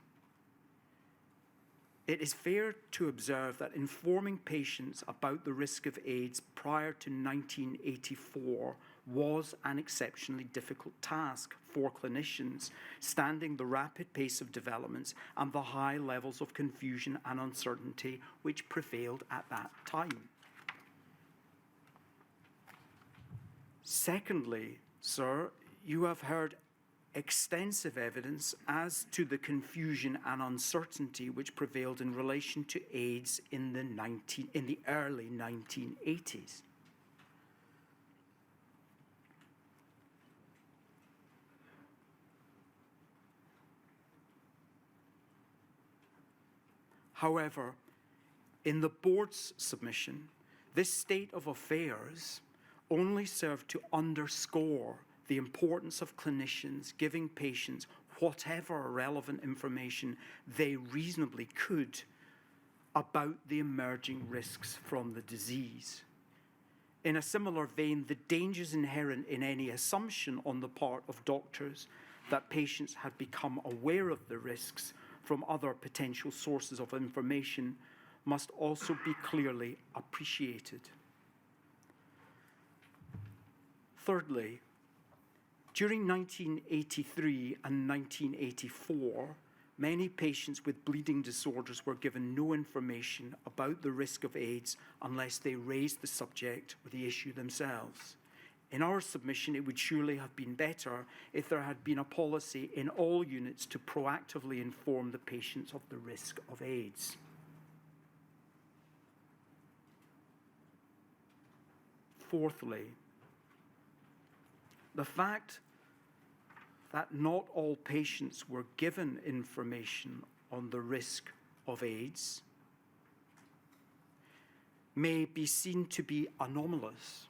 it is fair to observe that informing patients about the risk of AIDS prior to 1984 was an exceptionally difficult task for clinicians, standing the rapid pace of developments and the high levels of confusion and uncertainty which prevailed at that time. Secondly, sir, you have heard extensive evidence as to the confusion and uncertainty which prevailed in relation to AIDS in the early 1980s. However, in the board's submission, this state of affairs only served to underscore the importance of clinicians giving patients whatever relevant information they reasonably could about the emerging risks from the disease. In a similar vein, the dangers inherent in any assumption on the part of doctors that patients had become aware of the risks from other potential sources of information must also be clearly appreciated. Thirdly, during 1983 and 1984, many patients with bleeding disorders were given no information about the risk of AIDS unless they raised the subject or the issue themselves. In our submission, it would surely have been better if there had been a policy in all units to proactively inform the patients of the risk of AIDS. Fourthly, the fact that not all patients were given information on the risk of AIDS may be seen to be anomalous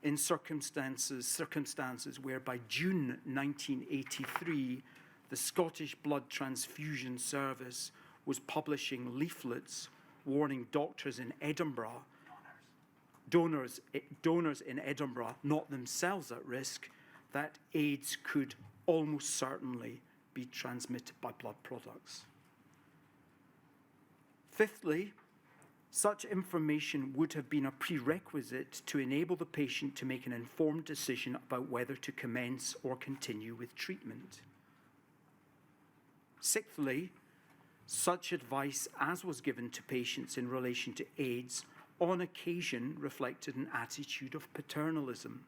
in circumstances where by June 1983, the Scottish Blood Transfusion Service was publishing leaflets warning doctors in Edinburgh, donors in Edinburgh, not themselves at risk, that AIDS could almost certainly be transmitted by blood products. Fifthly, such information would have been a prerequisite to enable the patient to make an informed decision about whether to commence or continue with treatment. Sixthly, such advice as was given to patients in relation to AIDS on occasion reflected an attitude of paternalism.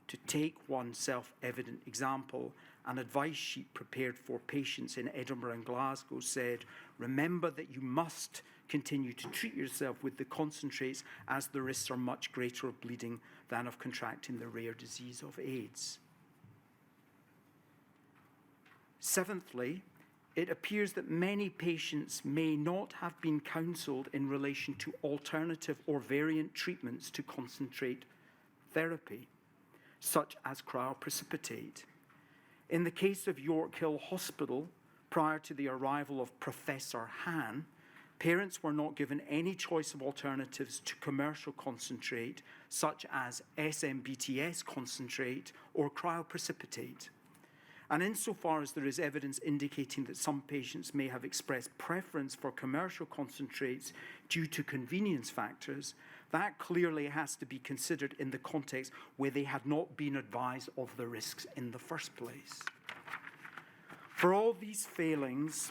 To take one self-evident example, an advice sheet prepared for patients in Edinburgh and Glasgow said, "Remember that you must continue to treat yourself with the concentrates as the risks are much greater of bleeding than of contracting the rare disease of AIDS." Seventhly, it appears that many patients may not have been counselled in relation to alternative or variant treatments to concentrate therapy, such as cryoprecipitate. In the case of York Hill Hospital, prior to the arrival of Professor Han, parents were not given any choice of alternatives to commercial concentrate, such as SMBTS concentrate or cryoprecipitate. And insofar as there is evidence indicating that some patients may have expressed preference for commercial concentrates due to convenience factors, that clearly has to be considered in the context where they had not been advised of the risks in the first place. For all these failings,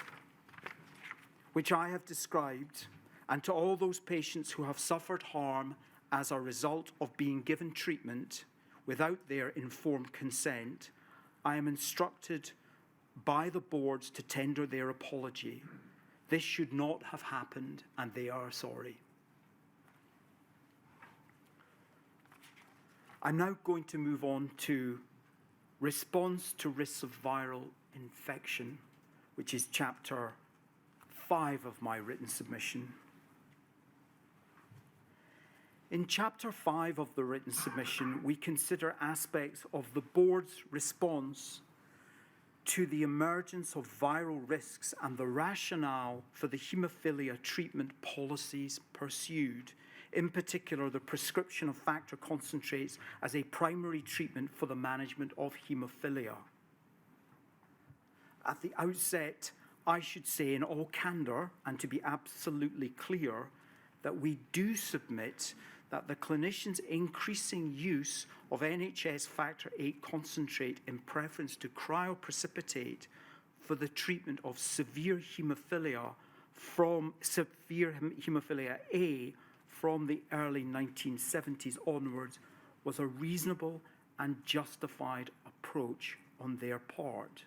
which I have described, and to all those patients who have suffered harm as a result of being given treatment without their informed consent, I am instructed by the boards to tender their apology. This should not have happened, and they are sorry. I'm now going to move on to response to risks of viral infection, which is chapter 5 of my written submission. In chapter 5 of the written submission, we consider aspects of the board's response to the emergence of viral risks and the rationale for the haemophilia treatment policies pursued, in particular the prescription of factor concentrates as a primary treatment for the management of haemophilia. At the outset, I should say in all candour, and to be absolutely clear, that we do submit that the clinicians' increasing use of NHS factor VIII concentrate in preference to cryoprecipitate for the treatment of severe haemophilia A from the early 1970s onwards was a reasonable and justified approach on their part.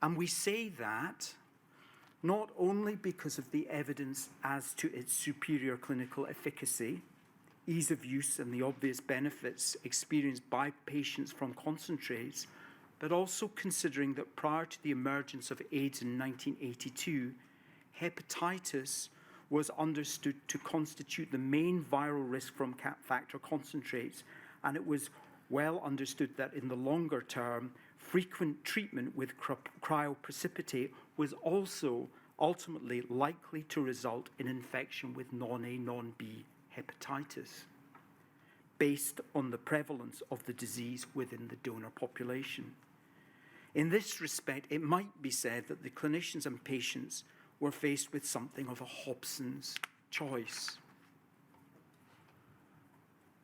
And we say that not only because of the evidence as to its superior clinical efficacy, ease of use and the obvious benefits experienced by patients from concentrates, but also considering that prior to the emergence of AIDS in 1982, hepatitis was understood to constitute the main viral risk from factor concentrates, and it was well understood that in the longer term, frequent treatment with cryoprecipitate was also ultimately likely to result in infection with non-A, non-B hepatitis, based on the prevalence of the disease within the donor population. In this respect, it might be said that the clinicians and patients were faced with something of a Hobson's choice.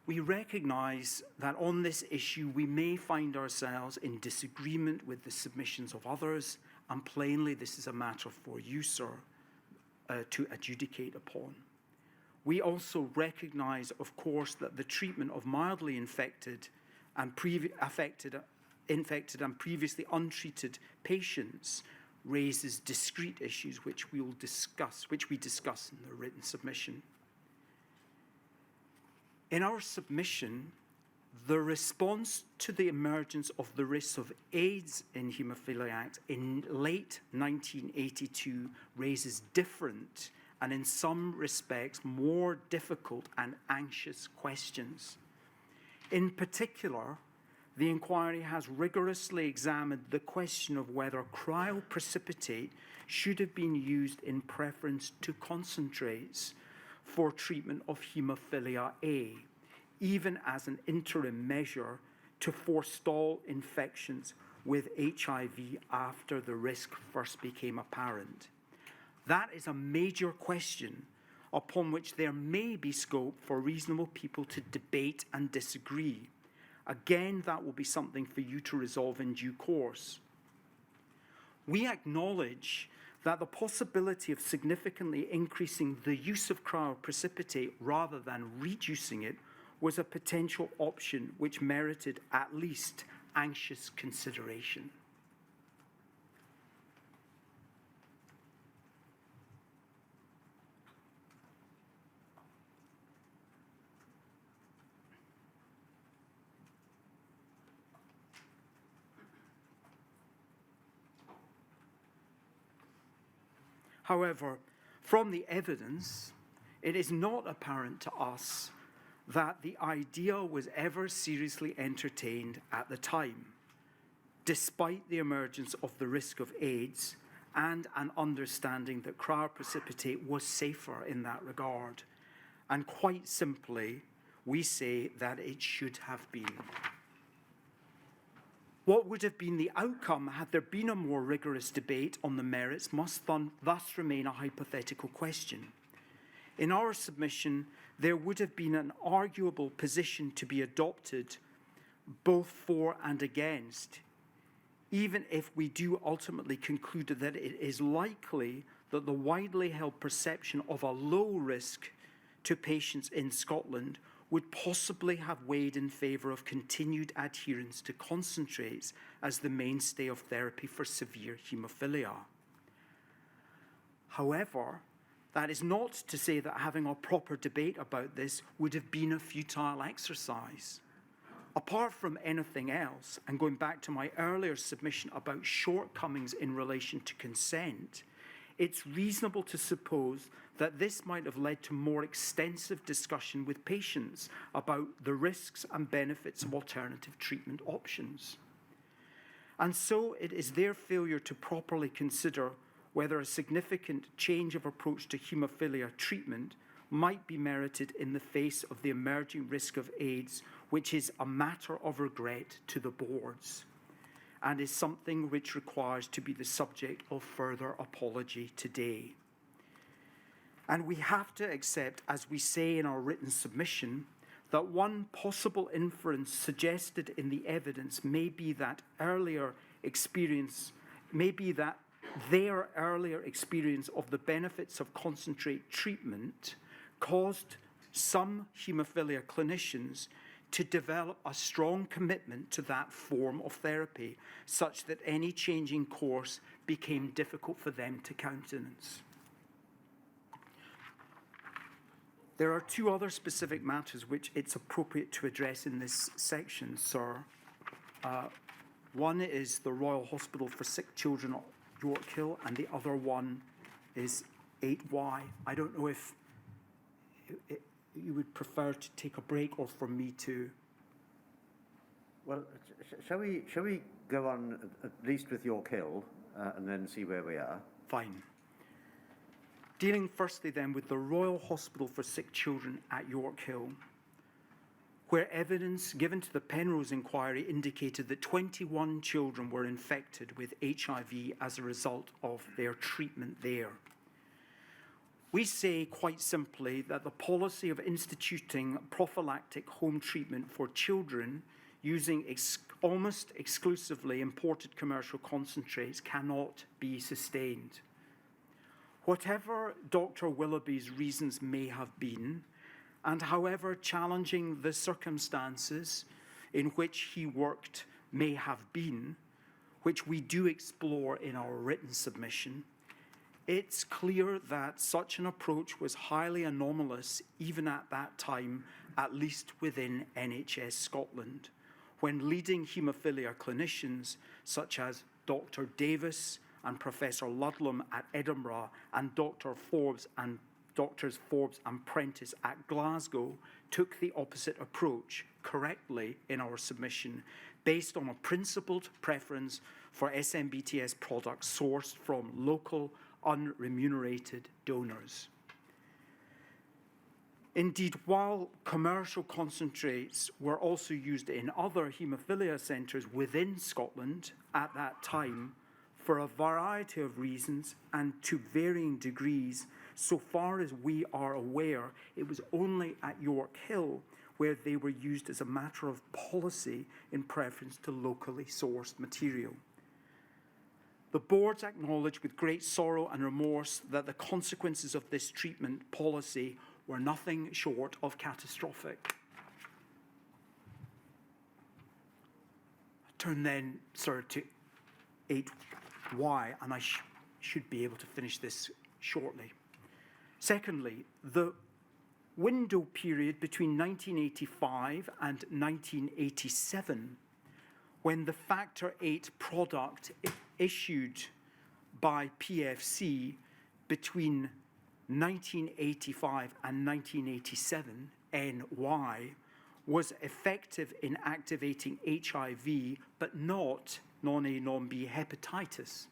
We recognise that on this issue we may find ourselves in disagreement with the submissions of others, and plainly this is a matter for you, sir, to adjudicate upon. We also recognise, of course, that the treatment of mildly infected and infected and previously untreated patients raises discrete issues which we discuss in the written submission. In our submission, the response to the emergence of the risks of AIDS in haemophiliacs in late 1982 raises different and in some respects more difficult and anxious questions. In particular, the inquiry has rigorously examined the question of whether cryoprecipitate should have been used in preference to concentrates for treatment of haemophilia A, even as an interim measure to forestall infections with HIV after the risk first became apparent. That is a major question upon which there may be scope for reasonable people to debate and disagree. Again, that will be something for you to resolve in due course. We acknowledge that the possibility of significantly increasing the use of cryoprecipitate rather than reducing it was a potential option which merited at least anxious consideration. However, from the evidence, it is not apparent to us that the idea was ever seriously entertained at the time, despite the emergence of the risk of AIDS and an understanding that cryoprecipitate was safer in that regard. And quite simply, we say that it should have been. What would have been the outcome had there been a more rigorous debate on the merits must thus remain a hypothetical question. In our submission, there would have been an arguable position to be adopted both for and against, even if we do ultimately conclude that it is likely that the widely held perception of a low risk to patients in Scotland would possibly have weighed in favour of continued adherence to concentrates as the mainstay of therapy for severe haemophilia. However, that is not to say that having a proper debate about this would have been a futile exercise. Apart from anything else, and going back to my earlier submission about shortcomings in relation to consent, it's reasonable to suppose that this might have led to more extensive discussion with patients about the risks and benefits of alternative treatment options. And so it is their failure to properly consider whether a significant change of approach to haemophilia treatment might be merited in the face of the emerging risk of AIDS, which is a matter of regret to the boards, and is something which requires to be the subject of further apology today. And we have to accept, as we say in our written submission, that one possible inference suggested in the evidence may be that their earlier experience of the benefits of concentrate treatment caused some haemophilia clinicians to develop a strong commitment to that form of therapy, such that any change in course became difficult for them to countenance. There are two other specific matters which it's appropriate to address in this section, sir. One is the Royal Hospital for Sick Children at York Hill, and the other one is 8Y. I don't know if you would prefer to take a break or for me to. Well, shall we go on at least with York Hill and then see where we are? Fine. Dealing firstly then with the Royal Hospital for Sick Children at York Hill, where evidence given to the Penrose inquiry indicated that 21 children were infected with HIV as a result of their treatment there. We say quite simply that the policy of instituting prophylactic home treatment for children using almost exclusively imported commercial concentrates cannot be sustained. Whatever Dr. Willoughby's reasons may have been, and however challenging the circumstances in which he worked may have been, which we do explore in our written submission, it's clear that such an approach was highly anomalous even at that time, at least within NHS Scotland, when leading haemophilia clinicians such as Dr. Davis and Professor Ludlam at Edinburgh and Dr. Forbes and Doctors Forbes and Prentice at Glasgow took the opposite approach, correctly in our submission, based on a principled preference for SMBTS products sourced from local, unremunerated donors. Indeed, while commercial concentrates were also used in other haemophilia centres within Scotland at that time, for a variety of reasons and to varying degrees, so far as we are aware, it was only at York Hill where they were used as a matter of policy in preference to locally sourced material. The boards acknowledge with great sorrow and remorse that the consequences of this treatment policy were nothing short of catastrophic. I turn then, sir, to 8Y, and I should be able to finish this shortly. Secondly, the window period between 1985 and 1987, when the Factor 8 product issued by PFC between 1985 and 1987, NY, was effective in activating HIV, but not non-A, non-B hepatitis.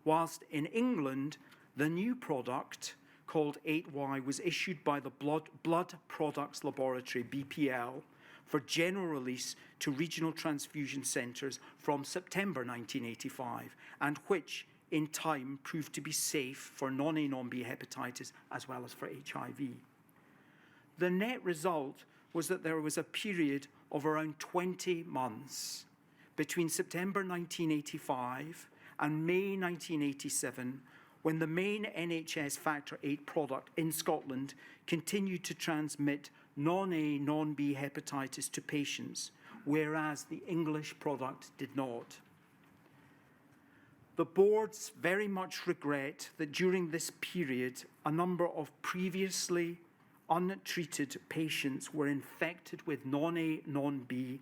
Whilst in England, the new product called 8Y was issued by the Blood Products Laboratory, BPL, for general release to regional transfusion centres from September 1985, and which in time proved to be safe for non-A, non-B hepatitis as well as for HIV. The net result was that there was a period of around 20 months between September 1985 and May 1987 when the main NHS Factor 8 product in Scotland continued to transmit non-A, non-B hepatitis to patients, whereas the English product did not. The boards very much regret that during this period, a number of previously untreated patients were infected with non-A, non-B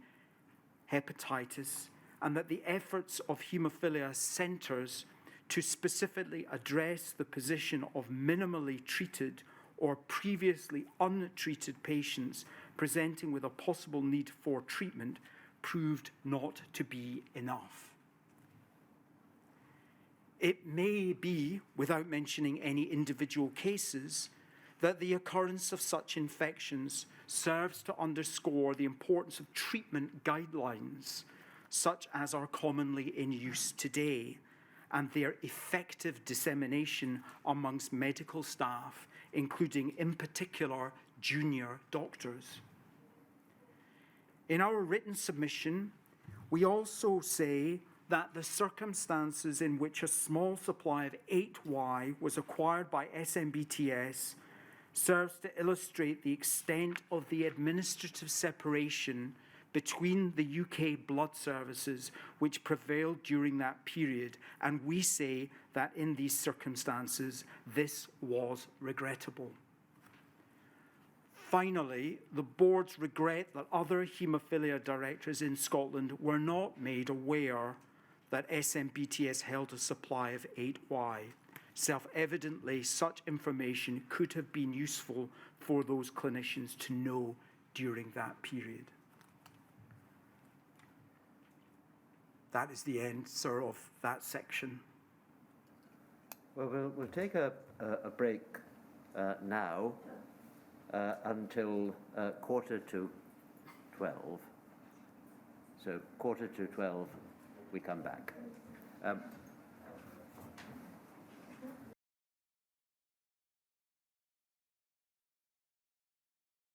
hepatitis, and that the efforts of haemophilia centres to specifically address the position of minimally treated or previously untreated patients presenting with a possible need for treatment proved not to be enough. It may be, without mentioning any individual cases, that the occurrence of such infections serves to underscore the importance of treatment guidelines, such as are commonly in use today, and their effective dissemination amongst medical staff, including in particular junior doctors. In our written submission, we also say that the circumstances in which a small supply of 8Y was acquired by SMBTS serves to illustrate the extent of the administrative separation between the UK blood services which prevailed during that period, and we say that in these circumstances this was regrettable. Finally, the boards regret that other haemophilia directors in Scotland were not made aware that SMBTS held a supply of 8Y, Self-evidently, such information could have been useful for those clinicians to know during that period. That is the answer of that section. Well, we'll take a break now until 11:45. So 11:45, we come back.